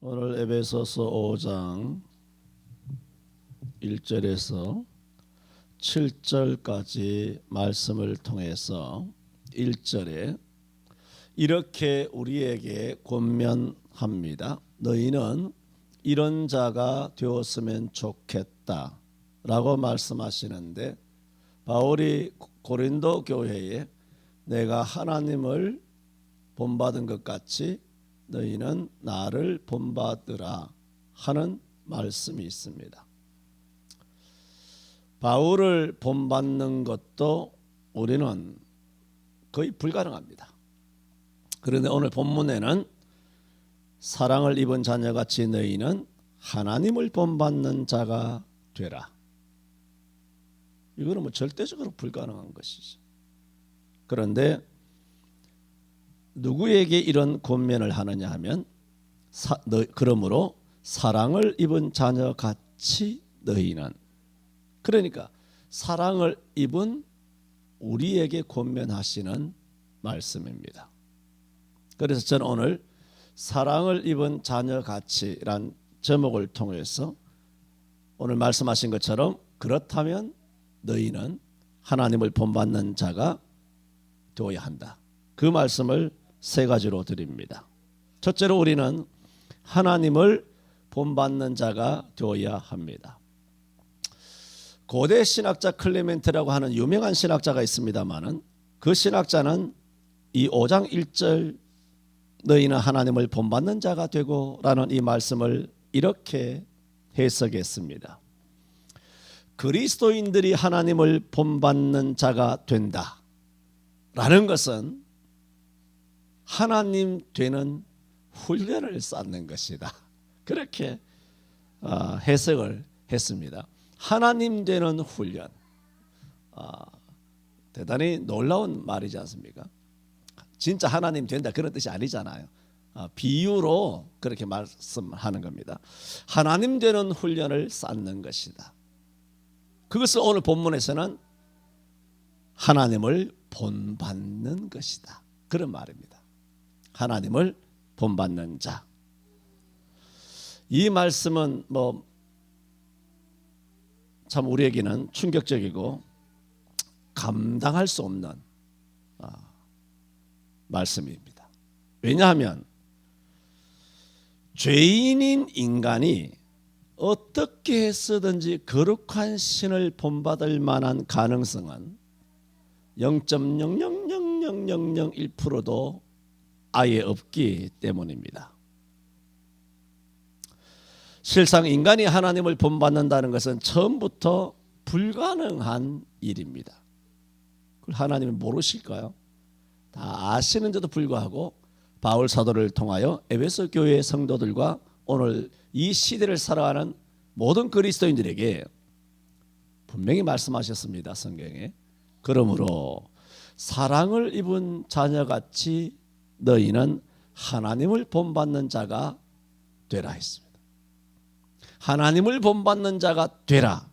오늘 에베소서 5장 1절에서 7절까지 말씀을 통해서 1절에 이렇게 우리에게 권면합니다. 너희는 이런 자가 되었으면 좋겠다 라고 말씀하시는데, 바울이 고린도 교회에 내가 하나님을 본받은 것 같이 너희는 나를 본받으라 하는 말씀이 있습니다. 바울을 본받는 것도 우리는 거의 불가능합니다. 그런데 오늘 본문에는 사랑을 입은 자녀같이 너희는 하나님을 본받는 자가 되라. 이거는 절대적으로 불가능한 것이죠. 그런데 누구에게 이런 권면을 하느냐 하면 그러므로 사랑을 입은 자녀같이 너희는, 그러니까 사랑을 입은 우리에게 권면하시는 말씀입니다. 그래서 저는 오늘 사랑을 입은 자녀같이란 제목을 통해서 오늘 말씀하신 것처럼 그렇다면 너희는 하나님을 본받는 자가 되어야 한다. 그 말씀을 세 가지로 드립니다. 첫째로 우리는 하나님을 본받는 자가 되어야 합니다. 고대 신학자 클레멘트라고 하는 유명한 신학자가 있습니다마는 그 신학자는 이 5장 1절 너희는 하나님을 본받는 자가 되고 라는 이 말씀을 이렇게 해석했습니다. 그리스도인들이 하나님을 본받는 자가 된다 라는 것은 하나님 되는 훈련을 쌓는 것이다. 그렇게 해석을 했습니다. 하나님 되는 훈련. 대단히 놀라운 말이지 않습니까? 진짜 하나님 된다 그런 뜻이 아니잖아요. 비유로 그렇게 말씀하는 겁니다. 하나님 되는 훈련을 쌓는 것이다. 그것을 오늘 본문에서는 하나님을 본받는 것이다. 그런 말입니다. 하나님을 본받는 자. 이 말씀은 참 우리에게는 충격적이고 감당할 수 없는 말씀입니다. 왜냐하면 죄인인 인간이 어떻게 해서든지 거룩한 신을 본받을 만한 가능성은 0.0000001%도 아예 없기 때문입니다. 실상 인간이 하나님을 본받는다는 것은 처음부터 불가능한 일입니다. 그걸 하나님이 모르실까요? 다 아시는데도 불구하고 바울 사도를 통하여 에베소 교회의 성도들과 오늘 이 시대를 살아가는 모든 그리스도인들에게 분명히 말씀하셨습니다. 성경에. 그러므로 사랑을 입은 자녀같이 너희는 하나님을 본받는 자가 되라 했습니다. 하나님을 본받는 자가 되라.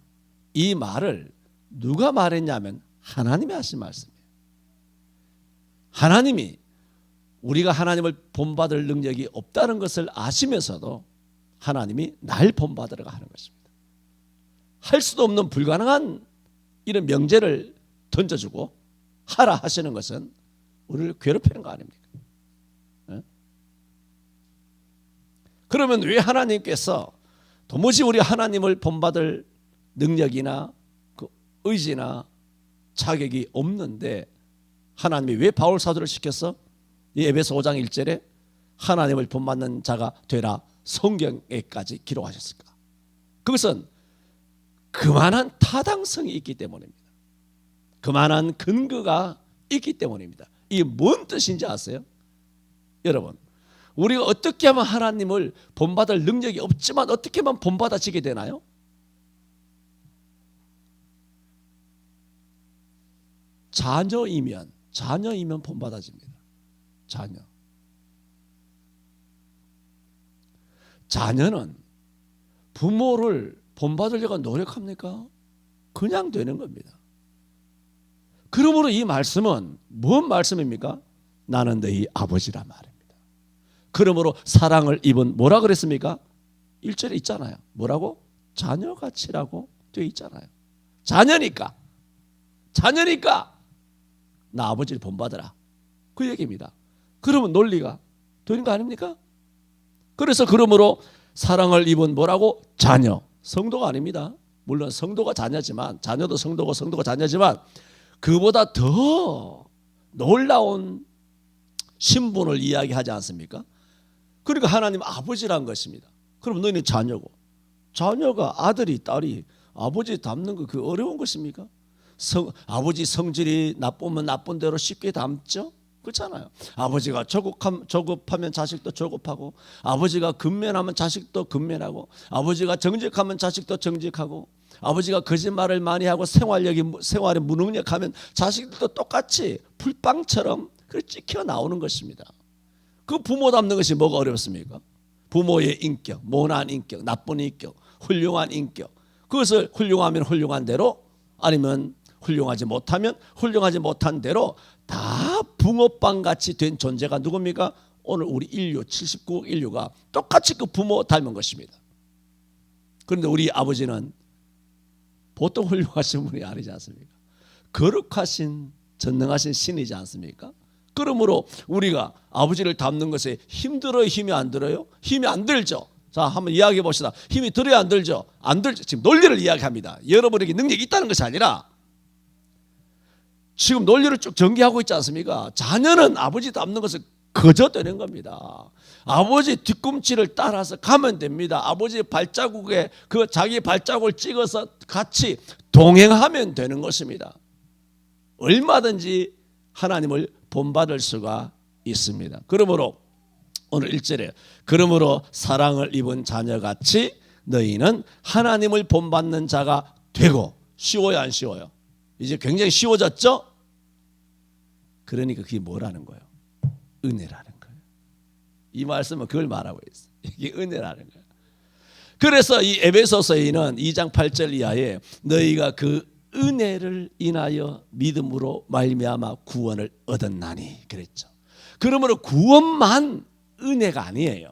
이 말을 누가 말했냐면 하나님이 하신 말씀이에요. 하나님이 우리가 하나님을 본받을 능력이 없다는 것을 아시면서도 하나님이 날 본받으라고 하는 것입니다. 할 수도 없는 불가능한 이런 명제를 던져주고 하라 하시는 것은 우리를 괴롭히는 거 아닙니까? 그러면 왜 하나님께서 도무지 우리 하나님을 본받을 능력이나 그 의지나 자격이 없는데 하나님이 왜 바울 사도를 시켜서 이 에베소 5장 1절에 하나님을 본받는 자가 되라 성경에까지 기록하셨을까? 그것은 그만한 타당성이 있기 때문입니다. 그만한 근거가 있기 때문입니다. 이게 뭔 뜻인지 아세요? 여러분, 우리가 어떻게 하면 하나님을 본받을 능력이 없지만 어떻게 하면 본받아지게 되나요? 자녀이면 본받아집니다. 자녀는 부모를 본받으려고 노력합니까? 그냥 되는 겁니다. 그러므로 이 말씀은 뭔 말씀입니까? 나는 너희 아버지란 말입니다. 그러므로 사랑을 입은 뭐라 그랬습니까? 1절에 있잖아요. 뭐라고? 자녀같이라고 되어 있잖아요. 자녀니까 나 아버지를 본받으라, 그 얘기입니다. 그러면 논리가 되는 거 아닙니까? 그래서 그러므로 사랑을 입은 뭐라고? 자녀. 성도가 아닙니다. 물론 성도가 자녀지만, 자녀도 성도고 성도가 자녀지만 그보다 더 놀라운 신분을 이야기하지 않습니까? 그러니까 하나님 아버지란 것입니다. 그럼 너희는 자녀고, 자녀가 아들이 딸이 아버지 닮는 거 그 어려운 것입니까? 아버지 성질이 나쁘면 나쁜 대로 쉽게 닮죠? 그렇잖아요. 아버지가 조급하면 자식도 조급하고, 아버지가 근면하면 자식도 근면하고, 아버지가 정직하면 자식도 정직하고, 아버지가 거짓말을 많이 하고 생활에 무능력하면 자식들도 똑같이 풀빵처럼 찍혀 나오는 것입니다. 그 부모 닮는 것이 뭐가 어렵습니까? 부모의 인격, 모난 인격, 나쁜 인격, 훌륭한 인격, 그것을 훌륭하면 훌륭한 대로, 아니면 훌륭하지 못하면 훌륭하지 못한 대로 다 붕어빵같이 된 존재가 누굽니까? 오늘 우리 인류 79억 인류가 똑같이 그 부모 닮은 것입니다. 그런데 우리 아버지는 보통 훌륭하신 분이 아니지 않습니까? 거룩하신 전능하신 신이지 않습니까? 그러므로 우리가 아버지를 닮는 것에 힘들어요? 힘이 안 들어요? 힘이 안 들죠. 자, 한번 이야기해 봅시다. 힘이 들어요? 안 들죠? 안 들죠. 지금 논리를 이야기합니다. 여러분에게 능력이 있다는 것이 아니라 지금 논리를 쭉 전개하고 있지 않습니까? 자녀는 아버지 닮는 것을 거저 되는 겁니다. 아버지 뒤꿈치를 따라서 가면 됩니다. 아버지 발자국에 그 자기 발자국을 찍어서 같이 동행하면 되는 것입니다. 얼마든지 하나님을 본받을 수가 있습니다. 그러므로 오늘 1절에 그러므로 사랑을 입은 자녀같이 너희는 하나님을 본받는 자가 되고. 쉬워요, 안 쉬워요? 이제 굉장히 쉬워졌죠? 그러니까 그게 뭐라는 거예요? 은혜라는 거예요. 이 말씀은 그걸 말하고 있어요. 이게 은혜라는 거예요. 그래서 이 에베소서에는 2장 8절 이하에 너희가 그 은혜를 인하여 믿음으로 말미암아 구원을 얻었나니 그랬죠. 그러므로 구원만 은혜가 아니에요.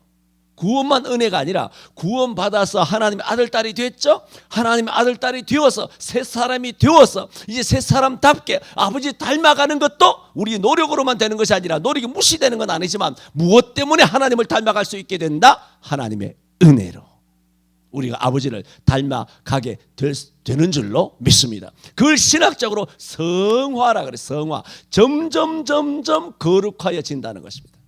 구원만 은혜가 아니라 구원받아서 하나님의 아들 딸이 됐죠. 하나님의 아들 딸이 되어서 새 사람이 되어서 이제 새 사람답게 아버지 닮아가는 것도 우리 노력으로만 되는 것이 아니라, 노력이 무시되는 건 아니지만 무엇 때문에 하나님을 닮아갈 수 있게 된다? 하나님의 은혜로 우리가 아버지를 닮아가게 되는 줄로 믿습니다. 그걸 신학적으로 성화라 그래요. 성화. 점점 거룩하여진다는 것입니다.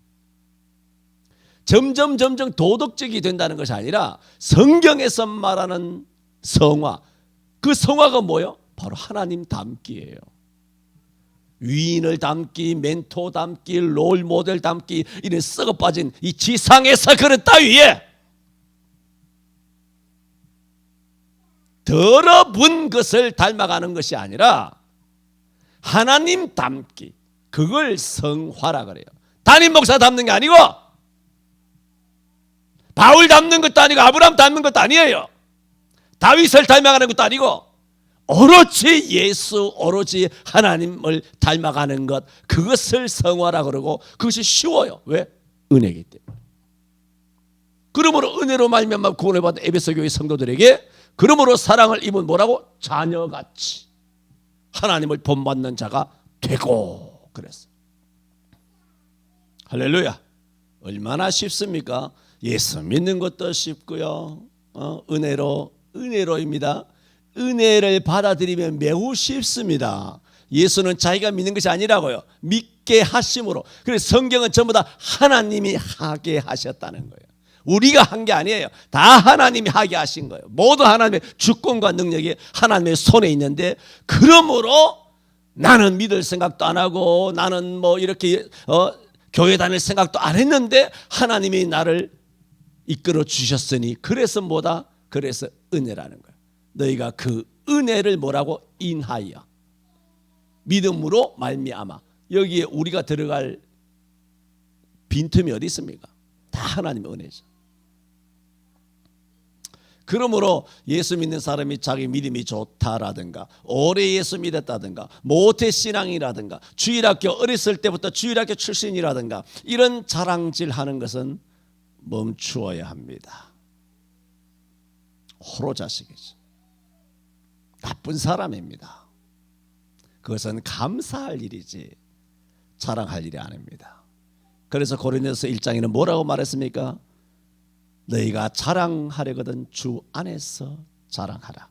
점점 도덕적이 된다는 것이 아니라 성경에서 말하는 성화, 그 성화가 뭐예요? 바로 하나님 닮기예요. 위인을 닮기, 멘토 닮기, 롤 모델 닮기, 이런 썩어 빠진 이 지상에서 그런 따위에 더러운 것을 닮아가는 것이 아니라 하나님 닮기, 그걸 성화라 그래요. 담임 목사 닮는 게 아니고, 바울 닮는 것도 아니고, 아브라함 닮는 것도 아니에요. 다윗을 닮아가는 것도 아니고, 오로지 예수, 오로지 하나님을 닮아가는 것, 그것을 성화라 그러고, 그것이 쉬워요. 왜? 은혜이기 때문에. 그러므로 은혜로 말미암아 구원을 받은 에베소 교회 성도들에게 그러므로 사랑을 입은 뭐라고? 자녀같이 하나님을 본받는 자가 되고 그랬어요. 할렐루야. 얼마나 쉽습니까? 예수 믿는 것도 쉽고요. 은혜로입니다. 은혜를 받아들이면 매우 쉽습니다. 예수는 자기가 믿는 것이 아니라고요. 믿게 하심으로. 그래서 성경은 전부 다 하나님이 하게 하셨다는 거예요. 우리가 한 게 아니에요. 다 하나님이 하게 하신 거예요. 모두 하나님의 주권과 능력이 하나님의 손에 있는데, 그러므로 나는 믿을 생각도 안 하고 나는 뭐 이렇게 교회 다닐 생각도 안 했는데 하나님이 나를 이끌어 주셨으니, 그래서 뭐다? 그래서 은혜라는 거예요. 너희가 그 은혜를 뭐라고? 인하여 믿음으로 말미암아. 여기에 우리가 들어갈 빈틈이 어디 있습니까? 다 하나님의 은혜죠. 그러므로 예수 믿는 사람이 자기 믿음이 좋다라든가 오래 예수 믿었다든가 모태신앙이라든가 주일학교 어렸을 때부터 주일학교 출신이라든가 이런 자랑질하는 것은 멈추어야 합니다. 호로자식이죠. 나쁜 사람입니다. 그것은 감사할 일이지 자랑할 일이 아닙니다. 그래서 고린도서 1장에는 뭐라고 말했습니까? 너희가 자랑하려거든 주 안에서 자랑하라.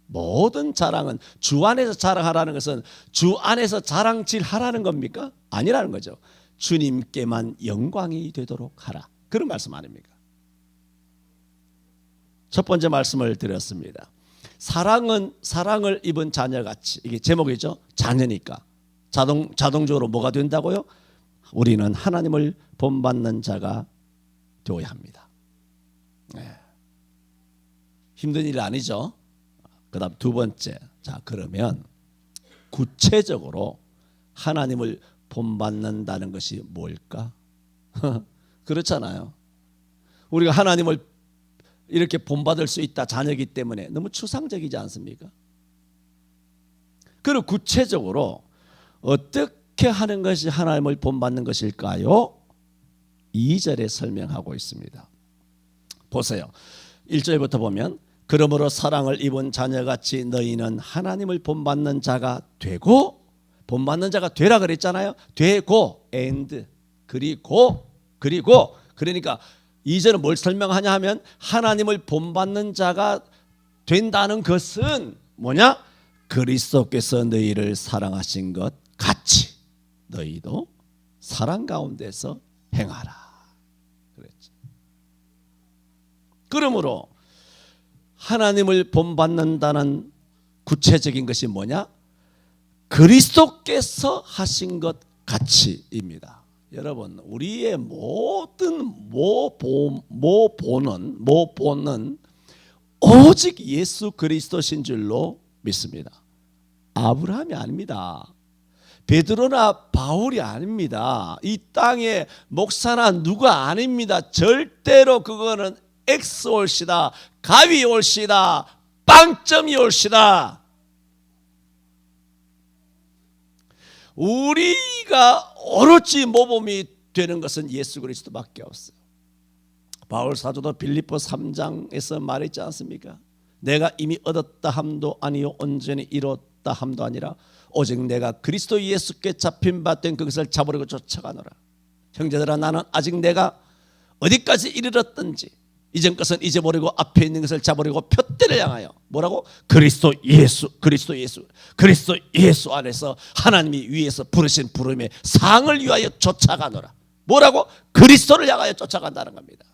모든 자랑은 주 안에서 자랑하라는 것은 주 안에서 자랑질하라는 겁니까? 아니라는 거죠. 주님께만 영광이 되도록 하라. 그런 말씀 아닙니까? 첫 번째 말씀을 드렸습니다. 사랑을 입은 자녀같이, 이게 제목이죠. 자녀니까 자동적으로 뭐가 된다고요? 우리는 하나님을 본받는 자가 되어야 합니다. 네. 힘든 일 아니죠. 그 다음 두 번째, 자 그러면 구체적으로 하나님을 본받는다는 것이 뭘까? 그렇잖아요. 우리가 하나님을 이렇게 본받을 수 있다, 자녀이기 때문에 너무 추상적이지 않습니까? 그리고 구체적으로 어떻게 하는 것이 하나님을 본받는 것일까요? 2절에 설명하고 있습니다. 보세요. 1절부터 보면 그러므로 사랑을 입은 자녀같이 너희는 하나님을 본받는 자가 되고, 본받는 자가 되라 그랬잖아요. 되고 and 그리고 그러니까 2절은 뭘 설명하냐 하면 하나님을 본받는 자가 된다는 것은 뭐냐? 그리스도께서 너희를 사랑하신 것 같이 너희도 사랑 가운데서 행하라 그랬죠. 그러므로 하나님을 본받는다는 구체적인 것이 뭐냐? 그리스도께서 하신 것 같이입니다. 여러분, 우리의 모든 모본은 오직 예수 그리스도신 줄로 믿습니다. 아브라함이 아닙니다. 베드로나 바울이 아닙니다. 이 땅의 목사나 누가 아닙니다. 절대로 그거는 X 올시다, 가위 올시다, 빵점이 올시다. 우리가 오로지 모범이 되는 것은 예수 그리스도밖에 없어요. 바울 사도도 빌립보 3장에서 말했지 않습니까? 내가 이미 얻었다 함도 아니요 온전히 이뤘다 함도 아니라 오직 내가 그리스도 예수께 잡힌 바 된 그것을 잡으려고 쫓아가노라. 형제들아, 나는 아직 내가 어디까지 이르렀든지 이전 것은 잊어버리고 앞에 있는 것을 잡으려고 표대를 향하여 뭐라고? 그리스도 예수 안에서 하나님이 위에서 부르신 부름의 상을 위하여 쫓아가노라. 뭐라고? 그리스도를 향하여 쫓아간다는 겁니다.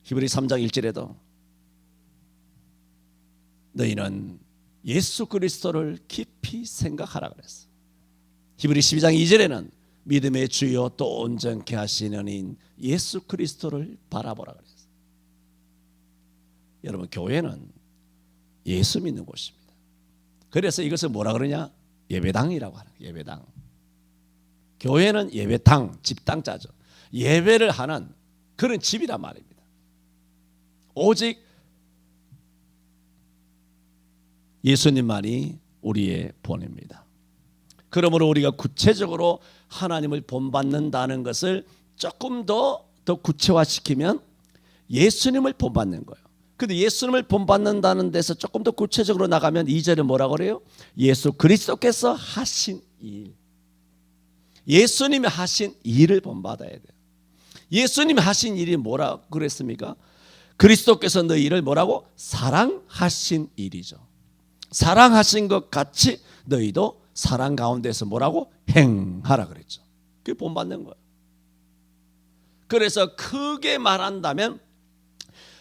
히브리 3장 1절에도 너희는 예수 그리스도를 깊이 생각하라 그랬어. 히브리 12장 2절에는 믿음의 주요 또 온전케 하시는 인 예수 그리스도를 바라보라 그랬어. 여러분, 교회는 예수 믿는 곳입니다. 그래서 이것을 뭐라 그러냐? 예배당이라고 하는 거예요. 예배당. 교회는 예배당, 집당자죠. 예배를 하는 그런 집이란 말입니다. 오직 예수님만이 우리의 본입니다. 그러므로 우리가 구체적으로 하나님을 본받는다는 것을 조금 더 구체화시키면 예수님을 본받는 거예요. 근데 예수님을 본받는다는 데서 조금 더 구체적으로 나가면 2절에 뭐라고 그래요? 예수 그리스도께서 하신 일. 예수님이 하신 일을 본받아야 돼요. 예수님이 하신 일이 뭐라 그랬습니까? 그리스도께서 너희를 뭐라고? 사랑하신 일이죠. 사랑하신 것 같이 너희도 사랑 가운데서 뭐라고? 행하라 그랬죠. 그게 본받는 거예요. 그래서 크게 말한다면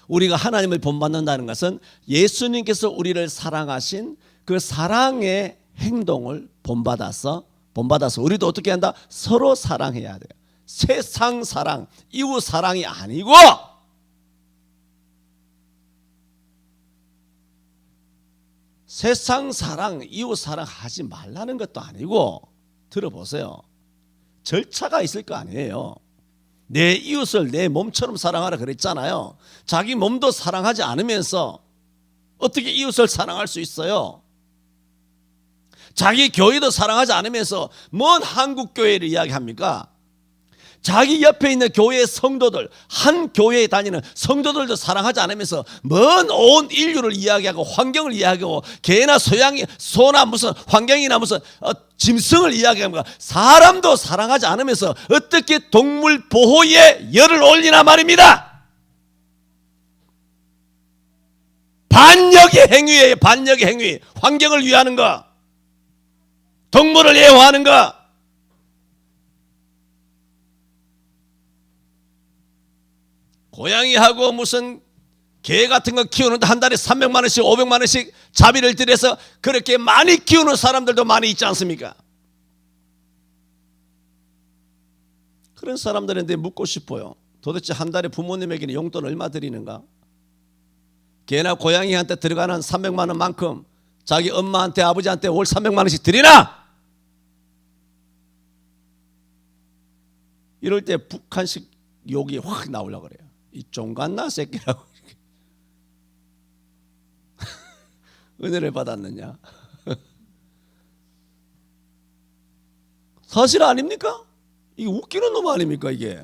우리가 하나님을 본받는다는 것은 예수님께서 우리를 사랑하신 그 사랑의 행동을 본받아서 우리도 어떻게 한다? 서로 사랑해야 돼요. 세상 사랑, 이웃 사랑이 아니고 세상 사랑, 이웃 사랑 하지 말라는 것도 아니고, 들어보세요. 절차가 있을 거 아니에요. 내 이웃을 내 몸처럼 사랑하라 그랬잖아요. 자기 몸도 사랑하지 않으면서 어떻게 이웃을 사랑할 수 있어요? 자기 교회도 사랑하지 않으면서 뭔 한국교회를 이야기합니까? 자기 옆에 있는 교회의 성도들, 한 교회에 다니는 성도들도 사랑하지 않으면서 먼 온 인류를 이야기하고 환경을 이야기하고 개나 소나 무슨 환경이나 무슨 짐승을 이야기합니까? 사람도 사랑하지 않으면서 어떻게 동물 보호에 열을 올리나 말입니다. 반역의 행위예요. 반역의 행위. 환경을 위하는 거, 동물을 애호하는 거. 고양이하고 무슨 개 같은 거 키우는데 한 달에 300만 원씩 500만 원씩 자비를 들여서 그렇게 많이 키우는 사람들도 많이 있지 않습니까? 그런 사람들한테 묻고 싶어요. 도대체 한 달에 부모님에게는 용돈 얼마 드리는가? 개나 고양이한테 들어가는 300만 원만큼 자기 엄마한테 아버지한테 월 300만 원씩 드리나? 이럴 때 북한식 욕이 확 나오려고 그래요. 이 종갓나 새끼라고. 은혜를 받았느냐? 사실 아닙니까? 이게 웃기는 놈 아닙니까 이게?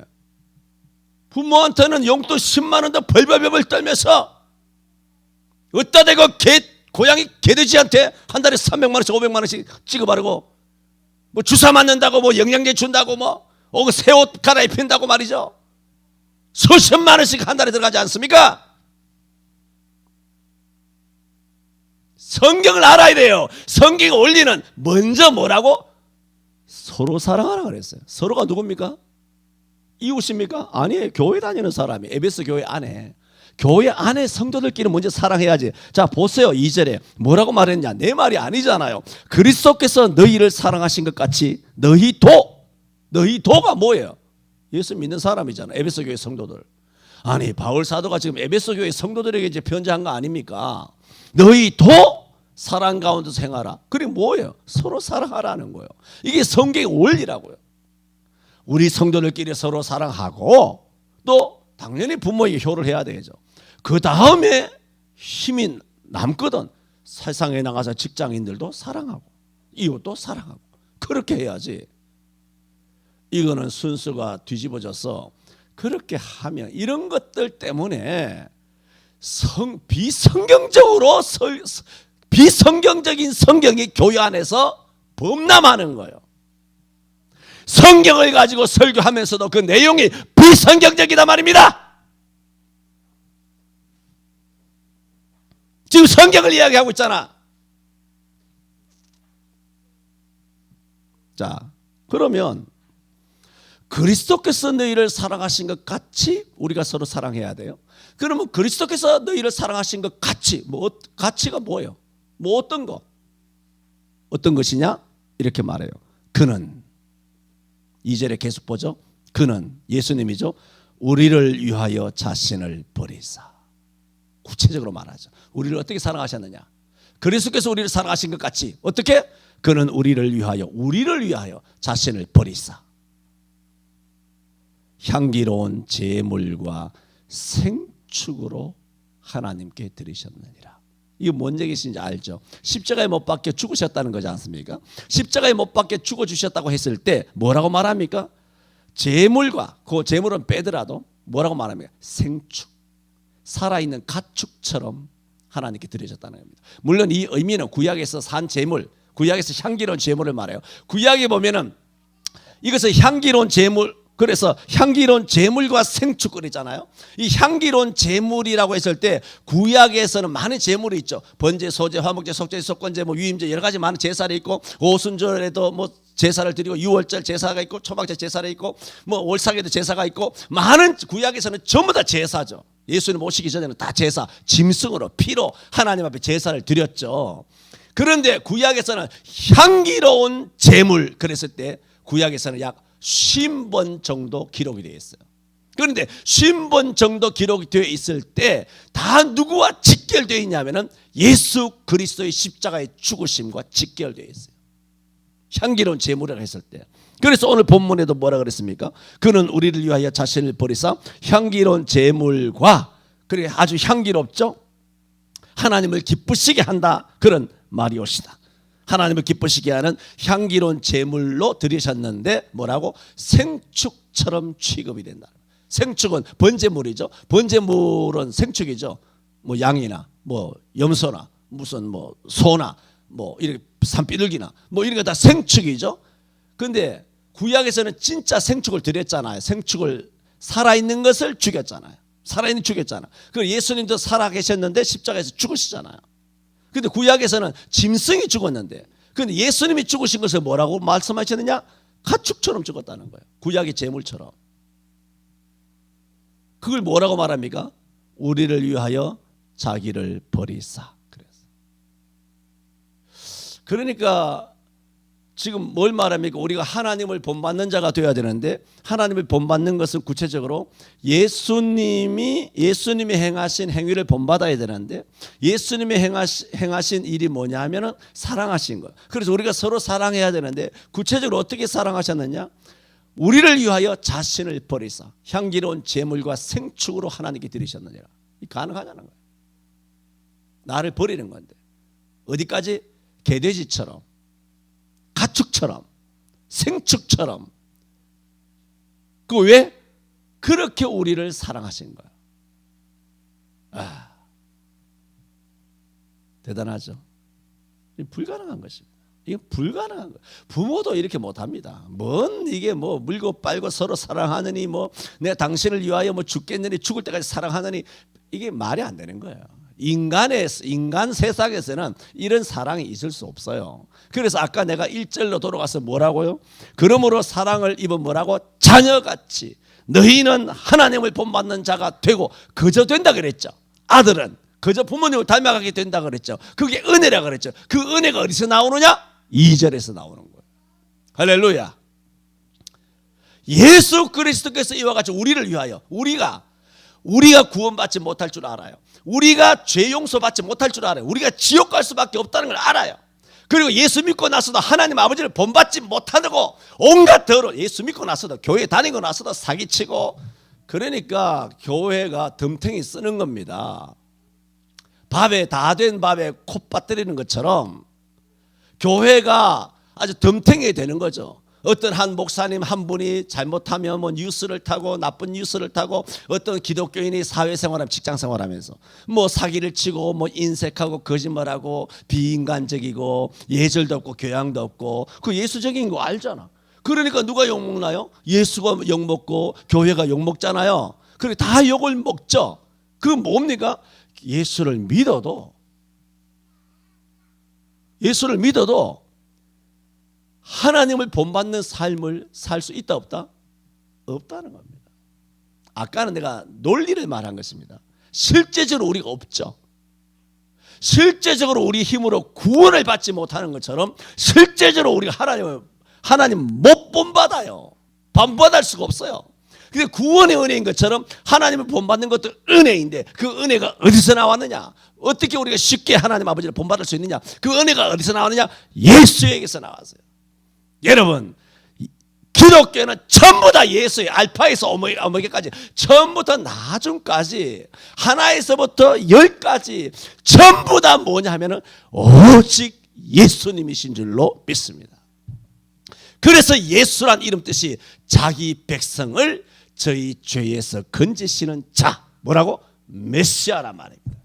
부모한테는 용돈 10만 원도 벌벌벌 떨면서 어디다 대고 고양이 개돼지한테 한 달에 300만 원씩 500만 원씩 찍어 바르고 뭐 주사 맞는다고 뭐 영양제 준다고 뭐 새 옷 갈아입힌다고 말이죠. 수십만 원씩 한 달에 들어가지 않습니까? 성경을 알아야 돼요. 성경의 원리는 먼저 뭐라고? 서로 사랑하라 그랬어요. 서로가 누굽니까? 이웃입니까? 아니에요. 교회 다니는 사람이 에베소 교회 안에. 교회 안에 성도들끼리 먼저 사랑해야지. 자 보세요. 2절에 뭐라고 말했냐. 내 말이 아니잖아요. 그리스도께서 너희를 사랑하신 것 같이 너희도가 뭐예요? 예수 믿는 사람이잖아요. 에베소 교회 성도들. 아니 바울 사도가 지금 에베소 교회 성도들에게 이제 편지한 거 아닙니까? 너희도 사랑 가운데서 행하라. 그게 뭐예요? 서로 사랑하라는 거예요. 이게 성경의 원리라고요. 우리 성도들끼리 서로 사랑하고 또 당연히 부모에게 효를 해야 되죠. 그 다음에 힘이 남거든 세상에 나가서 직장인들도 사랑하고 이웃도 사랑하고 그렇게 해야지. 이거는 순서가 뒤집어져서 그렇게 하면 이런 것들 때문에 비성경적인 성경이 교회 안에서 범람하는 거예요. 성경을 가지고 설교하면서도 그 내용이 비성경적이다 말입니다. 지금 성경을 이야기하고 있잖아. 자, 그러면 그리스도께서 너희를 사랑하신 것 같이 우리가 서로 사랑해야 돼요. 그러면 그리스도께서 너희를 사랑하신 것 같이 가치가 뭐예요? 뭐 어떤 것이냐? 이렇게 말해요. 그는 2절에 계속 보죠. 그는 예수님이죠. 우리를 위하여 자신을 버리사. 구체적으로 말하죠. 우리를 어떻게 사랑하셨느냐? 그리스도께서 우리를 사랑하신 것 같이 어떻게? 그는 우리를 위하여 자신을 버리사. 향기로운 제물과 생축으로 하나님께 드리셨느니라. 이거 뭔 얘기인지 알죠? 십자가에 못 박혀 죽으셨다는 거지 않습니까? 십자가에 못 박혀 죽어주셨다고 했을 때 뭐라고 말합니까? 제물과 그 제물은 빼더라도 뭐라고 말합니까? 생축, 살아있는 가축처럼 하나님께 드려졌다는 겁니다. 물론 이 의미는 구약에서 산 제물, 구약에서 향기로운 제물을 말해요. 구약에 보면은 이것은 향기로운 제물, 그래서 향기로운 제물과 생축 그러잖아요. 이 향기로운 제물이라고 했을 때 구약에서는 많은 제물이 있죠. 번제, 소제, 화목제, 속죄, 속건제, 유임제 여러 가지 많은 제사를 있고 오순절에도 제사를 드리고 유월절 제사가 있고 초막절 제사가 있고 월삭에도 제사가 있고 많은 구약에서는 전부 다 제사죠. 예수님 오시기 전에는 다 제사, 짐승으로 피로 하나님 앞에 제사를 드렸죠. 그런데 구약에서는 향기로운 제물 그랬을 때 구약에서는 약 50번 정도 기록이 되어 있어요. 그런데 50번 정도 기록이 되어 있을 때 다 누구와 직결되어 있냐면은 예수 그리스도의 십자가의 죽으심과 직결되어 있어요. 향기로운 제물이라고 했을 때 그래서 오늘 본문에도 뭐라 그랬습니까? 그는 우리를 위하여 자신을 버리사 향기로운 제물과, 그래 아주 향기롭죠? 하나님을 기쁘시게 한다, 그런 말이옵시다. 하나님을 기쁘시게 하는 향기로운 제물로 드리셨는데 뭐라고? 생축처럼 취급이 된다. 생축은 번제물이죠. 번제물은 생축이죠. 뭐 양이나 뭐 염소나 무슨 뭐 소나 뭐 이렇게 산비둘기나 뭐 이런 거 다 생축이죠. 근데 구약에서는 진짜 생축을 드렸잖아요. 생축을 살아있는 것을 죽였잖아요. 살아있는 죽였잖아요. 그 예수님도 살아계셨는데 십자가에서 죽으시잖아요. 근데 구약에서는 짐승이 죽었는데, 근데 예수님이 죽으신 것을 뭐라고 말씀하셨느냐? 가축처럼 죽었다는 거예요. 구약의 제물처럼. 그걸 뭐라고 말합니까? 우리를 위하여 자기를 버리사. 그러니까 지금 뭘 말합니까? 우리가 하나님을 본받는 자가 되어야 되는데, 하나님을 본받는 것은 구체적으로 예수님이 행하신 행위를 본받아야 되는데, 예수님이 행하신 일이 뭐냐 하면은 사랑하신 거예요. 그래서 우리가 서로 사랑해야 되는데, 구체적으로 어떻게 사랑하셨느냐? 우리를 위하여 자신을 버리사 향기로운 제물과 생축으로 하나님께 드리셨느냐. 이 가능하냐는 거예요. 나를 버리는 건데 어디까지? 개돼지처럼, 가축처럼, 생축처럼. 그 왜? 그렇게 우리를 사랑하신 거예요. 대단하죠. 불가능한 것입니다. 이게 불가능한 거예요. 부모도 이렇게 못합니다. 뭔 이게 뭐 물고 빨고 서로 사랑하느니, 뭐 내 당신을 위하여 뭐 죽겠느니, 죽을 때까지 사랑하느니, 이게 말이 안 되는 거예요. 인간 세상에서는 이런 사랑이 있을 수 없어요. 그래서 아까 내가 1절로 돌아가서 뭐라고요? 그러므로 사랑을 입은 뭐라고? 자녀같이 너희는 하나님을 본받는 자가 되고 그저 된다 그랬죠. 아들은 그저 부모님을 닮아가게 된다 그랬죠. 그게 은혜라 그랬죠. 그 은혜가 어디서 나오느냐? 2절에서 나오는 거예요. 할렐루야. 예수 그리스도께서 이와 같이 우리를 위하여, 우리가 구원받지 못할 줄 알아요. 우리가 죄 용서받지 못할 줄 알아요. 우리가 지옥 갈 수밖에 없다는 걸 알아요. 그리고 예수 믿고 나서도 하나님 아버지를 본받지 못하고 온갖 더러, 예수 믿고 나서도, 교회 다니고 나서도 사기치고, 그러니까 교회가 덤탱이 쓰는 겁니다. 밥에 다 된 밥에 콧 빠뜨리는 것처럼 교회가 아주 덤탱이 되는 거죠. 어떤 한 목사님 한 분이 잘못하면 뭐 뉴스를 타고, 나쁜 뉴스를 타고, 어떤 기독교인이 사회생활하면, 직장생활하면서 뭐 사기를 치고 뭐 인색하고 거짓말하고 비인간적이고 예절도 없고 교양도 없고, 그 예수적인 거 알잖아. 그러니까 누가 욕먹나요? 예수가 욕먹고 교회가 욕먹잖아요. 그리고 다 욕을 먹죠. 그건 뭡니까? 예수를 믿어도 하나님을 본받는 삶을 살 수 있다 없다? 없다는 겁니다. 아까는 내가 논리를 말한 것입니다. 실제적으로 우리가 없죠. 실제적으로 우리 힘으로 구원을 받지 못하는 것처럼 실제적으로 우리가 하나님 못 본받아요. 본받을 수가 없어요. 근데 구원의 은혜인 것처럼 하나님을 본받는 것도 은혜인데, 그 은혜가 어디서 나왔느냐? 어떻게 우리가 쉽게 하나님 아버지를 본받을 수 있느냐? 그 은혜가 어디서 나왔느냐? 예수에게서 나왔어요. 여러분, 기독교는 전부 다 예수의, 알파에서 오메가까지, 처음부터 나중까지, 하나에서부터 10까지 전부 다 뭐냐 하면은 오직 예수님이신 줄로 믿습니다. 그래서 예수란 이름 뜻이 자기 백성을 저희 죄에서 건지시는 자, 뭐라고? 메시아란 말입니다.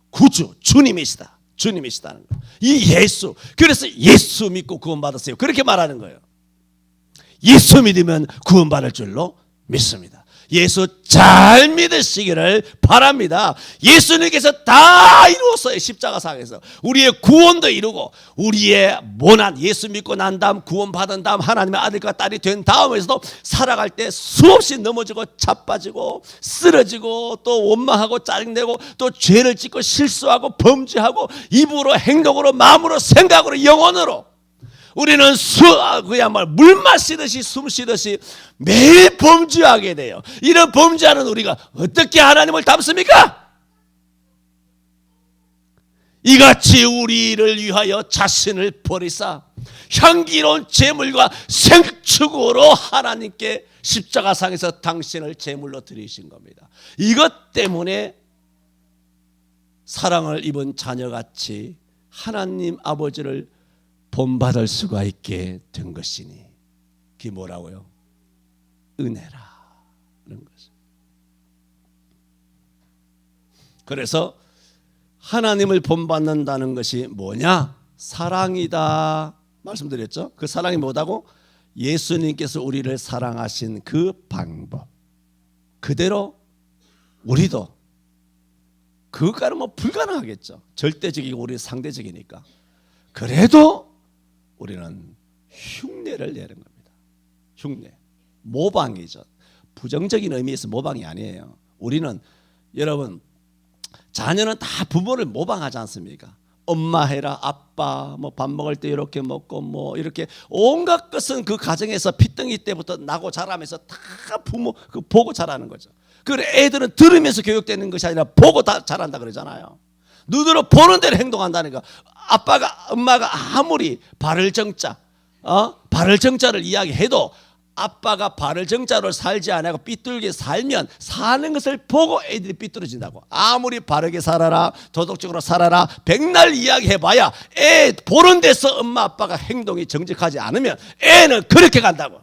구주, 주님이시다는 거예요. 이 예수, 그래서 예수 믿고 구원받았어요. 그렇게 말하는 거예요. 예수 믿으면 구원받을 줄로 믿습니다. 예수 잘 믿으시기를 바랍니다. 예수님께서 다 이루었어요. 십자가상에서 우리의 구원도 이루고, 우리의 모난, 예수 믿고 난 다음, 구원받은 다음, 하나님의 아들과 딸이 된 다음에서도 살아갈 때 수없이 넘어지고 자빠지고 쓰러지고 또 원망하고 짜증내고 또 죄를 짓고 실수하고 범죄하고, 입으로, 행동으로, 마음으로, 생각으로, 영혼으로 우리는 그야말로 물 마시듯이 숨 쉬듯이 매일 범죄하게 돼요. 이런 범죄하는 우리가 어떻게 하나님을 닮습니까? 이같이 우리를 위하여 자신을 버리사 향기로운 제물과 생축으로 하나님께 십자가상에서 당신을 제물로 드리신 겁니다. 이것 때문에 사랑을 입은 자녀같이 하나님 아버지를 본받을 수가 있게 된 것이니 그게 뭐라고요? 은혜라 그런 거죠. 그래서 하나님을 본받는다는 것이 뭐냐? 사랑이다 말씀드렸죠. 그 사랑이 뭐다고? 예수님께서 우리를 사랑하신 그 방법 그대로 우리도 그것과는 뭐 불가능하겠죠. 절대적이고 우리 상대적이니까. 그래도 우리는 흉내를 내는 겁니다. 흉내. 모방이죠. 부정적인 의미에서 모방이 아니에요. 우리는 여러분 자녀는 다 부모를 모방하지 않습니까? 엄마 해라, 아빠 뭐 밥 먹을 때 이렇게 먹고 뭐 이렇게 온갖 것은 그 가정에서 핏덩이 때부터 나고 자라면서 다 부모 그 보고 자라는 거죠. 그래 애들은 들으면서 교육되는 것이 아니라 보고 다 자란다 그러잖아요. 눈으로 보는 대로 행동한다니까. 아빠가 엄마가 아무리 발을 정자를 이야기해도 아빠가 발을 정자로 살지 않고 삐뚤게 살면 사는 것을 보고 애들이 삐뚤어진다고. 아무리 바르게 살아라 도덕적으로 살아라 백날 이야기해봐야 애 보는 데서 엄마 아빠가 행동이 정직하지 않으면 애는 그렇게 간다고.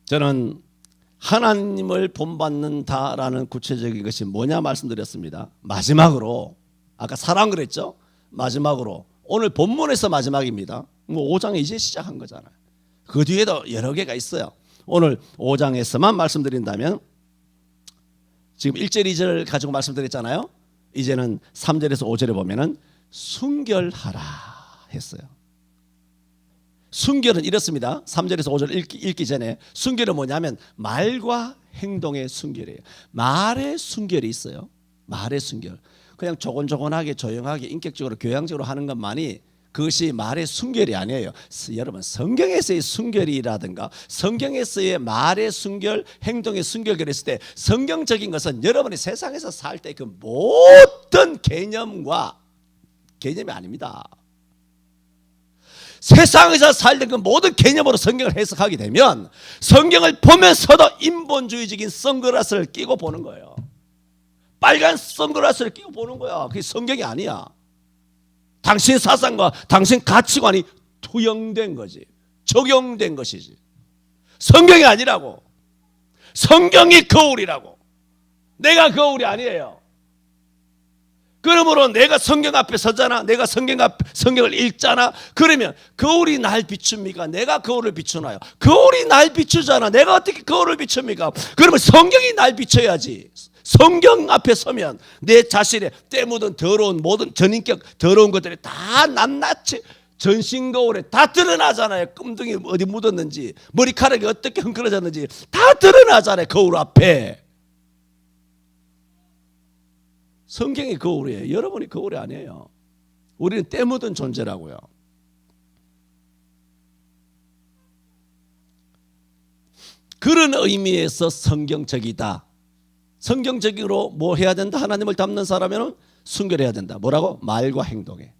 저는 하나님을 본받는다라는 구체적인 것이 뭐냐 말씀드렸습니다. 마지막으로 아까 사랑 그랬죠. 마지막으로 오늘 본문에서 마지막입니다. 뭐 5장에 이제 시작한 거잖아요. 그 뒤에도 여러 개가 있어요. 오늘 5장에서만 말씀드린다면 지금 1절 2절 가지고 말씀드렸잖아요. 이제는 3절에서 5절에 보면은 순결하라 했어요. 순결은 이렇습니다. 3절에서 5절 읽기 전에 순결은 뭐냐면 말과 행동의 순결이에요. 말의 순결이 있어요. 말의 순결. 그냥 조곤조곤하게 조용하게 인격적으로 교양적으로 하는 것만이 그것이 말의 순결이 아니에요. 여러분 성경에서의 순결이라든가 성경에서의 말의 순결, 행동의 순결 그랬을 때 성경적인 것은 여러분이 세상에서 살 때 그 모든 개념이 아닙니다. 세상에서 살던 그 모든 개념으로 성경을 해석하게 되면 성경을 보면서도 인본주의적인 선글라스를 끼고 보는 거예요. 빨간 선글라스를 끼고 보는 거야. 그게 성경이 아니야. 당신 사상과 당신 가치관이 투영된 거지. 적용된 것이지. 성경이 아니라고. 성경이 거울이라고. 내가 거울이 아니에요. 그러므로 내가 성경 앞에 서잖아. 내가 성경을 읽잖아. 그러면 거울이 날 비춥니까? 내가 거울을 비추나요? 거울이 날 비추잖아. 내가 어떻게 거울을 비춥니까? 그러면 성경이 날 비춰야지. 성경 앞에 서면 내 자신의 때 묻은 더러운 모든 전인격 더러운 것들이 다 낱낱이 전신 거울에 다 드러나잖아요. 끔등이 어디 묻었는지 머리카락이 어떻게 헝클어졌는지 다 드러나잖아요. 거울 앞에. 성경이 거울이에요. 여러분이 거울이 아니에요. 우리는 때 묻은 존재라고요. 그런 의미에서 성경적이다. 성경적으로 뭐 해야 된다? 하나님을 닮는 사람에는 순결해야 된다. 뭐라고? 말과 행동에.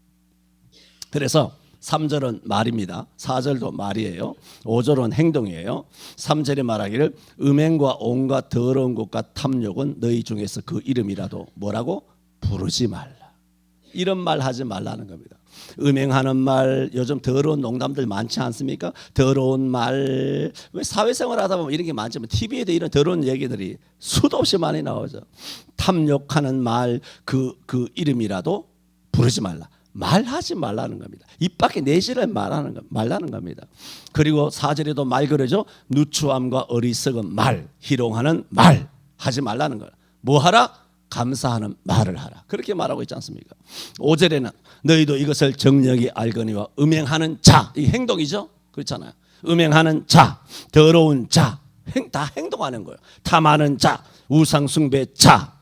그래서 3절은 말입니다. 4절도 말이에요. 5절은 행동이에요. 3절에 말하기를 음행과 온갖 더러운 것과 탐욕은 너희 중에서 그 이름이라도 뭐라고? 부르지 말라. 이런 말 하지 말라는 겁니다. 음행하는 말, 요즘 더러운 농담들 많지 않습니까? 더러운 말, 왜 사회생활 하다 보면 이런 게 많지만 TV에도 이런 더러운 얘기들이 수도 없이 많이 나오죠. 탐욕하는 말, 그 이름이라도 부르지 말라. 말하지 말라는 겁니다. 입 밖에 내지를 말라는 겁니다. 그리고 4절에도 말 그러죠. 누추함과 어리석은 말, 희롱하는 말 하지 말라는 거예요. 뭐 하라? 감사하는 말을 하라. 그렇게 말하고 있지 않습니까? 5절에는 너희도 이것을 정력이 알거니와 음행하는 자, 이 행동이죠. 그렇잖아요. 음행하는 자, 더러운 자, 다 행동하는 거예요. 탐하는 자, 우상숭배 자,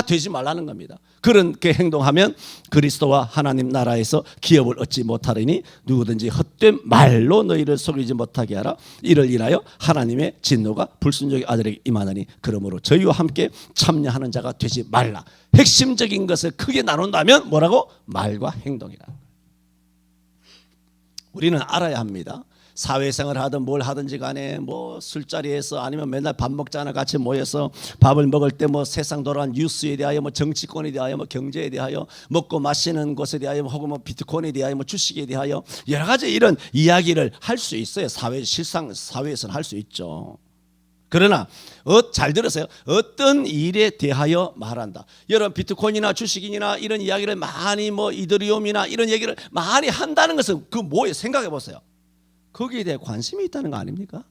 되지 말라는 겁니다. 그렇게 행동하면 그리스도와 하나님 나라에서 기업을 얻지 못하리니 누구든지 헛된 말로 너희를 속이지 못하게 하라. 이를 인하여 하나님의 진노가 불순종의 아들에게 임하나니 그러므로 저희와 함께 참여하는 자가 되지 말라. 핵심적인 것을 크게 나눈다면 뭐라고? 말과 행동이라. 우리는 알아야 합니다. 사회생활을 하든 뭘 하든지 간에 뭐 술자리에서 아니면 맨날 밥 먹자나 같이 모여서 밥을 먹을 때 뭐 세상 돌아가는 뉴스에 대하여 뭐 정치권에 대하여 뭐 경제에 대하여 먹고 마시는 것에 대하여 혹은 뭐 비트코인에 대하여 뭐 주식에 대하여 여러 가지 이런 이야기를 할 수 있어요. 실상 사회에서는 할 수 있죠. 그러나 잘 들으세요. 어떤 일에 대하여 말한다. 여러분 비트코인이나 주식이나 이런 이야기를 많이 뭐 이더리움이나 이런 얘기를 많이 한다는 것은 그 뭐예요? 생각해 보세요. 거기에 대해 관심이 있다는 거 아닙니까?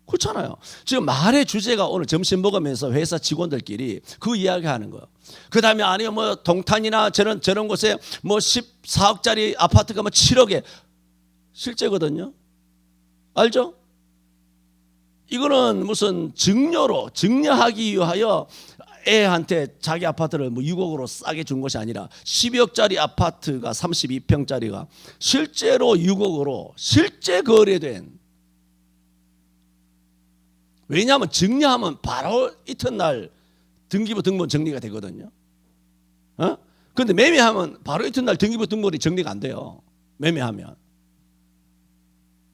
그렇잖아요. 지금 말의 주제가 오늘 점심 먹으면서 회사 직원들끼리 그 이야기하는 거예요. 그 다음에 아니면 뭐 동탄이나 저런 곳에 뭐 14억짜리 아파트가 뭐 7억에 실제거든요. 알죠? 이거는 무슨 증여하기 위하여 애한테 자기 아파트를 뭐 6억으로 싸게 준 것이 아니라 12억짜리 아파트가 32평짜리가 실제로 6억으로 실제 거래된. 왜냐하면 증여하면 바로 이튿날 등기부 등본 정리가 되거든요. 그런데 매매하면 바로 이튿날 등기부 등본이 정리가 안 돼요. 매매하면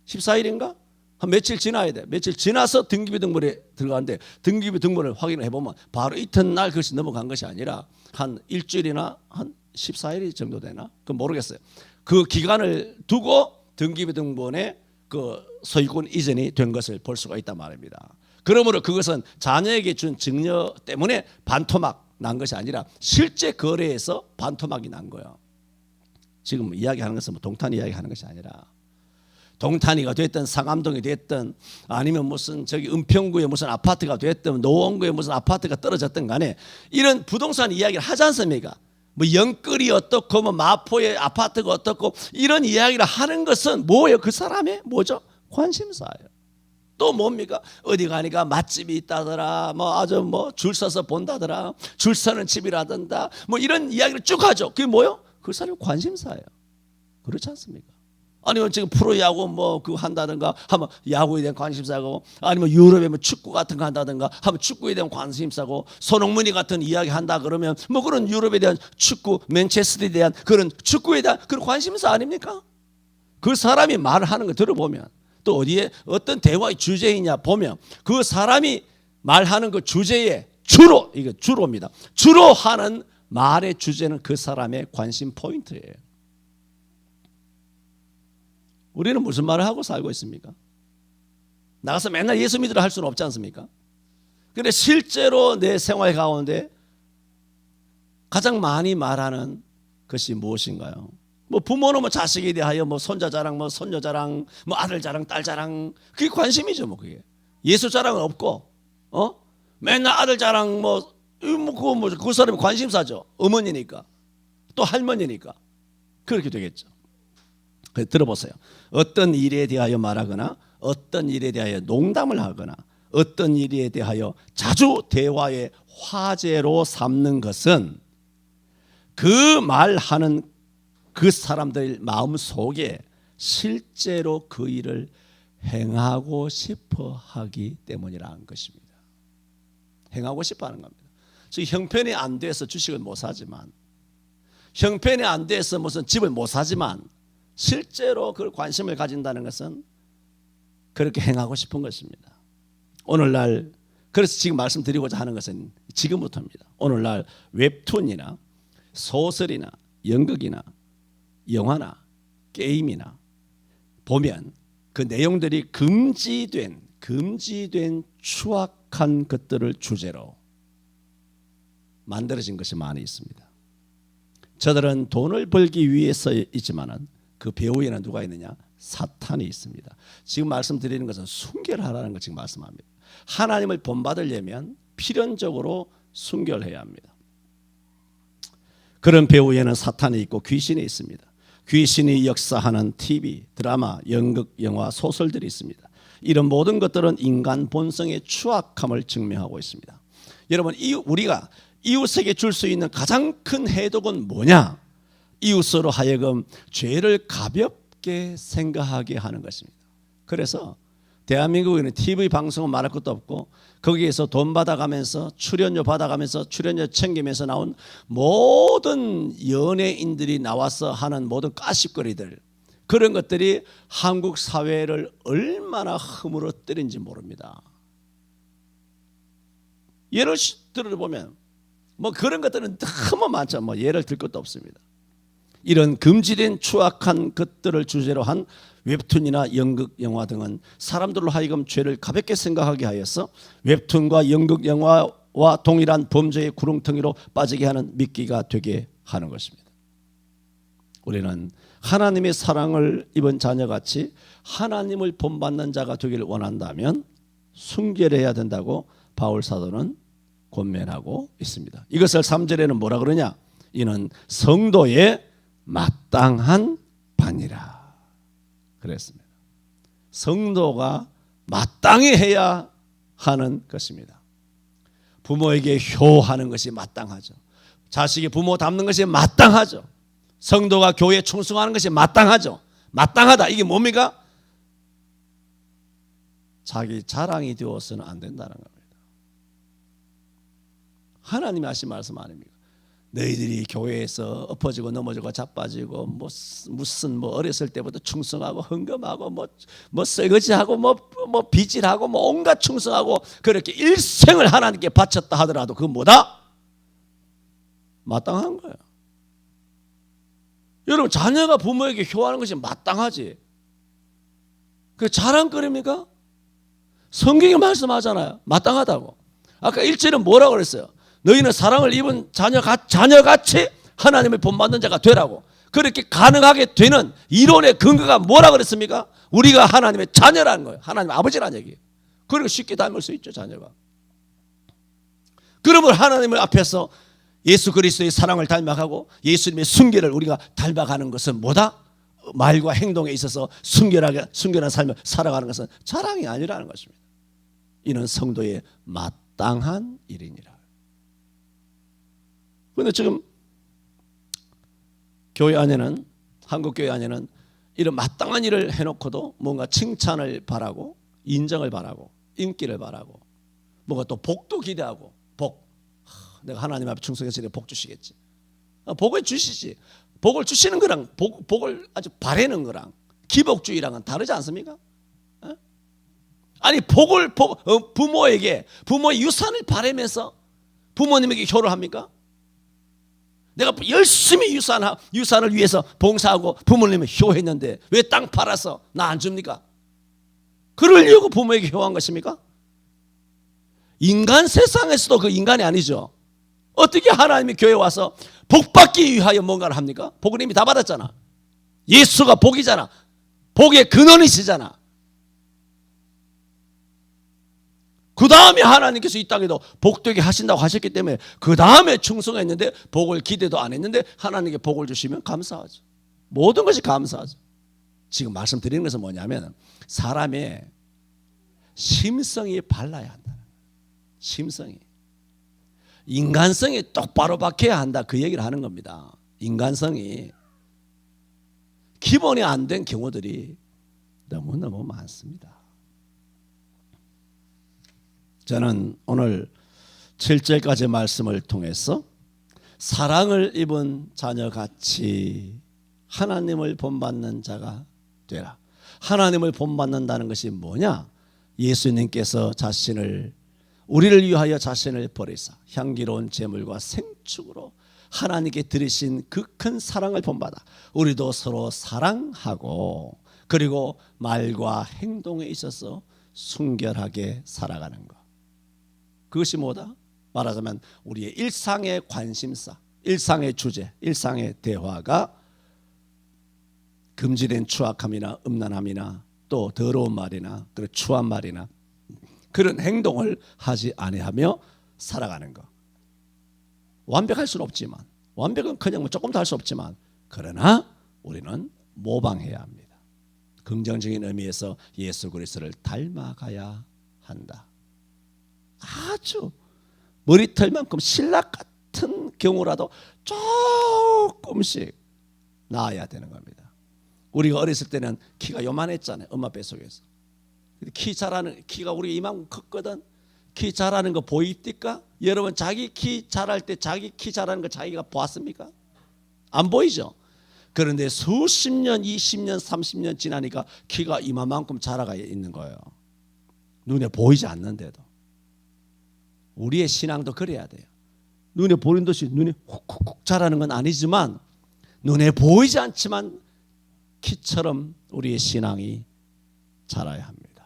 14일인가? 한 며칠 지나야 돼. 며칠 지나서 등기부 등본에 들어가는데 등기부 등본을 확인을 해보면 바로 이튿날 그것이 넘어간 것이 아니라 한 일주일이나 한 14일 정도 되나? 그건 모르겠어요. 그 기간을 두고 등기부 등본에 그 소유권 이전이 된 것을 볼 수가 있단 말입니다. 그러므로 그것은 자녀에게 준 증여 때문에 반토막 난 것이 아니라 실제 거래에서 반토막이 난 거예요. 지금 이야기하는 것은 뭐 동탄 이야기하는 것이 아니라 동탄이가 됐든 상암동이 됐든 아니면 무슨 저기 은평구에 무슨 아파트가 됐든 노원구에 무슨 아파트가 떨어졌든 간에 이런 부동산 이야기를 하지 않습니까? 뭐 영끌이 어떻고 뭐 마포의 아파트가 어떻고 이런 이야기를 하는 것은 뭐예요? 그 사람의 뭐죠? 관심사예요. 또 뭡니까? 어디 가니까 맛집이 있다더라, 뭐 아주 뭐 줄 서서 본다더라, 줄 서는 집이라든가 뭐 이런 이야기를 쭉 하죠. 그게 뭐예요? 그 사람의 관심사예요. 그렇지 않습니까? 아니면 지금 프로야구 뭐 그거 한다든가 하면 야구에 대한 관심사고, 아니면 유럽에 뭐 축구 같은 거 한다든가 하면 축구에 대한 관심사고, 손흥민이 같은 이야기 한다 그러면 뭐 그런 유럽에 대한 축구, 맨체스터에 대한 그런 축구에 대한 그런 관심사 아닙니까? 그 사람이 말하는 거 들어보면 또 어디에 어떤 대화의 주제이냐 보면 그 사람이 말하는 그 주제에 주로, 이게 주로입니다. 주로 하는 말의 주제는 그 사람의 관심 포인트예요. 우리는 무슨 말을 하고 살고 있습니까? 나가서 맨날 예수 믿으라 할 수는 없지 않습니까? 그런데 실제로 내 생활 가운데 가장 많이 말하는 것이 무엇인가요? 뭐 부모는 뭐 자식에 대하여 뭐 손자 자랑, 뭐 손녀 자랑, 뭐 아들 자랑, 딸 자랑, 그게 관심이죠. 뭐 그게 예수 자랑은 없고, 맨날 아들 자랑 그 사람이 관심사죠. 어머니니까 또 할머니니까 그렇게 되겠죠. 들어보세요. 어떤 일에 대하여 말하거나 어떤 일에 대하여 농담을 하거나 어떤 일에 대하여 자주 대화의 화제로 삼는 것은 그 말하는 그 사람들 마음 속에 실제로 그 일을 행하고 싶어 하기 때문이라는 것입니다. 행하고 싶어 하는 겁니다. 지금 형편이 안 돼서 주식을 못 사지만, 형편이 안 돼서 무슨 집을 못 사지만 실제로 그 관심을 가진다는 것은 그렇게 행하고 싶은 것입니다. 오늘날 그래서 지금 말씀드리고자 하는 것은 지금부터입니다. 오늘날 웹툰이나 소설이나 연극이나 영화나 게임이나 보면 그 내용들이 금지된 추악한 것들을 주제로 만들어진 것이 많이 있습니다. 저들은 돈을 벌기 위해서 있지만은 그 배후에는 누가 있느냐? 사탄이 있습니다. 지금 말씀드리는 것은 순결하라는 것 지금 말씀합니다. 하나님을 본받으려면 필연적으로 순결해야 합니다. 그런 배후에는 사탄이 있고 귀신이 있습니다. 귀신이 역사하는 TV, 드라마, 연극, 영화, 소설들이 있습니다. 이런 모든 것들은 인간 본성의 추악함을 증명하고 있습니다. 여러분, 우리가 이웃에게 줄 수 있는 가장 큰 해독은 뭐냐? 이웃으로 하여금 죄를 가볍게 생각하게 하는 것입니다. 그래서 대한민국에는 TV 방송은 말할 것도 없고 거기에서 돈 받아가면서 출연료 받아가면서 출연료 챙기면서 나온 모든 연예인들이 나와서 하는 모든 까십거리들, 그런 것들이 한국 사회를 얼마나 허물어뜨린지 모릅니다. 예를 들어보면 뭐 그런 것들은 너무 많죠. 뭐 예를 들 것도 없습니다. 이런 금지된 추악한 것들을 주제로 한 웹툰이나 연극 영화 등은 사람들로 하여금 죄를 가볍게 생각하게 하여서 웹툰과 연극 영화와 동일한 범죄의 구렁텅이로 빠지게 하는 미끼가 되게 하는 것입니다. 우리는 하나님의 사랑을 입은 자녀같이 하나님을 본받는 자가 되기를 원한다면 순결해야 된다고 바울 사도는 권면하고 있습니다. 이것을 3절에는 뭐라 그러냐? 이는 성도의 마땅한 바니라 그랬습니다. 성도가 마땅히 해야 하는 것입니다. 부모에게 효하는 것이 마땅하죠. 자식이 부모 닮는 것이 마땅하죠. 성도가 교회에 충성하는 것이 마땅하죠. 마땅하다. 이게 뭡니까? 자기 자랑이 되어서는 안 된다는 겁니다. 하나님이 하신 말씀 아닙니까? 너희들이 교회에서 엎어지고 넘어지고 자빠지고 무슨 어렸을 때부터 충성하고 헌금하고 뭐 설거지하고 뭐 빗질하고 뭐 온갖 충성하고 그렇게 일생을 하나님께 바쳤다 하더라도 그건 뭐다? 마땅한 거예요. 여러분, 자녀가 부모에게 효하는 것이 마땅하지. 그 자랑거리입니까? 성경이 말씀하잖아요. 마땅하다고. 아까 1절은 뭐라고 그랬어요? 너희는 사랑을 입은 자녀같이 하나님을 본받는 자가 되라고. 그렇게 가능하게 되는 이론의 근거가 뭐라 그랬습니까? 우리가 하나님의 자녀라는 거예요. 하나님 아버지라는 얘기예요. 그리고 쉽게 닮을 수 있죠, 자녀가. 그러면 하나님을 앞에서 예수 그리스도의 사랑을 닮아가고 예수님의 순결을 우리가 닮아가는 것은 뭐다? 말과 행동에 있어서 순결한 삶을 살아가는 것은 자랑이 아니라는 것입니다. 이는 성도의 마땅한 일이니라. 그런데 지금 교회 안에는, 한국 교회 안에는 이런 마땅한 일을 해놓고도 뭔가 칭찬을 바라고 인정을 바라고 인기를 바라고 뭔가 또 복도 기대하고 내가 하나님 앞에 충성해서 복 주시겠지. 복을 주시지. 복을 주시는 거랑 복을 아주 바라는 거랑 기복주의랑은 다르지 않습니까? 아니 부모에게 부모의 유산을 바라면서 부모님에게 효를 합니까? 내가 열심히 유산을 위해서 봉사하고 부모님을 효했는데 왜 땅 팔아서 나 안 줍니까? 그러려고 부모에게 효한 것입니까? 인간 세상에서도 그 인간이 아니죠. 어떻게 하나님이 교회에 와서 복받기 위하여 뭔가를 합니까? 복을 이미 다 받았잖아. 예수가 복이잖아. 복의 근원이시잖아. 그 다음에 하나님께서 이 땅에도 복되게 하신다고 하셨기 때문에 그 다음에 충성했는데 복을 기대도 안 했는데 하나님께 복을 주시면 감사하죠. 모든 것이 감사하죠. 지금 말씀드리는 것은 뭐냐면 사람의 심성이 발라야 한다. 심성이. 인간성이 똑바로 박혀야 한다. 그 얘기를 하는 겁니다. 인간성이 기본이 안 된 경우들이 너무너무 많습니다. 저는 오늘 7절까지 말씀을 통해서 사랑을 입은 자녀같이 하나님을 본받는 자가 되라. 하나님을 본받는다는 것이 뭐냐? 예수님께서 우리를 위하여 자신을 버리사 향기로운 제물과 생축으로 하나님께 드리신 그 큰 사랑을 본받아 우리도 서로 사랑하고 그리고 말과 행동에 있어서 순결하게 살아가는 것. 그것이 뭐다? 말하자면 우리의 일상의 관심사, 일상의 주제, 일상의 대화가 금지된 추악함이나 음란함이나 또 더러운 말이나 그런 추한 말이나 그런 행동을 하지 아니하며 살아가는 것. 완벽할 수는 없지만, 완벽은 그냥 조금 더 할 수 없지만, 그러나 우리는 모방해야 합니다. 긍정적인 의미에서 예수 그리스도를 닮아가야 한다. 아주 머리털만큼 신라 같은 경우라도 조금씩 나아야 되는 겁니다. 우리가 어렸을 때는 키가 요만했잖아요. 엄마 뱃속에서. 키 자라는 키가 우리 이만큼 컸거든. 키 자라는 거 보입니까? 여러분 자기 키 자랄 때 자기 키 자라는 거 자기가 보았습니까? 안 보이죠? 그런데 수십 년, 20년, 30년 지나니까 키가 이만큼 자라가 있는 거예요. 눈에 보이지 않는데도. 우리의 신앙도 그래야 돼요. 눈에 보이는 듯이 눈이 훅훅훅 자라는 건 아니지만 눈에 보이지 않지만 키처럼 우리의 신앙이 자라야 합니다.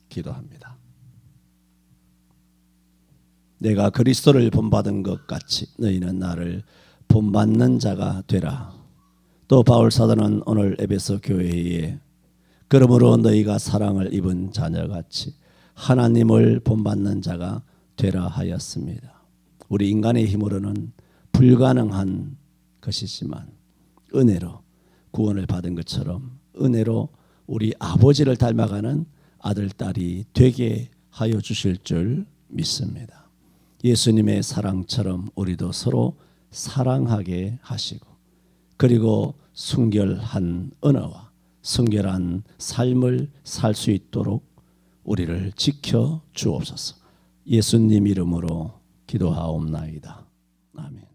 기도합니다. 내가 그리스도를 본받은 것 같이 너희는 나를 본받는 자가 되라. 또 바울 사도는 오늘 에베소 교회에 그러므로 너희가 사랑을 입은 자녀같이 하나님을 본받는 자가 되라 하였습니다. 우리 인간의 힘으로는 불가능한 것이지만 은혜로 구원을 받은 것처럼 은혜로 우리 아버지를 닮아가는 아들, 딸이 되게 하여 주실 줄 믿습니다. 예수님의 사랑처럼 우리도 서로 사랑하게 하시고 그리고 순결한 언어와 순결한 삶을 살 수 있도록 우리를 지켜 주옵소서. 예수님 이름으로 기도하옵나이다. 아멘.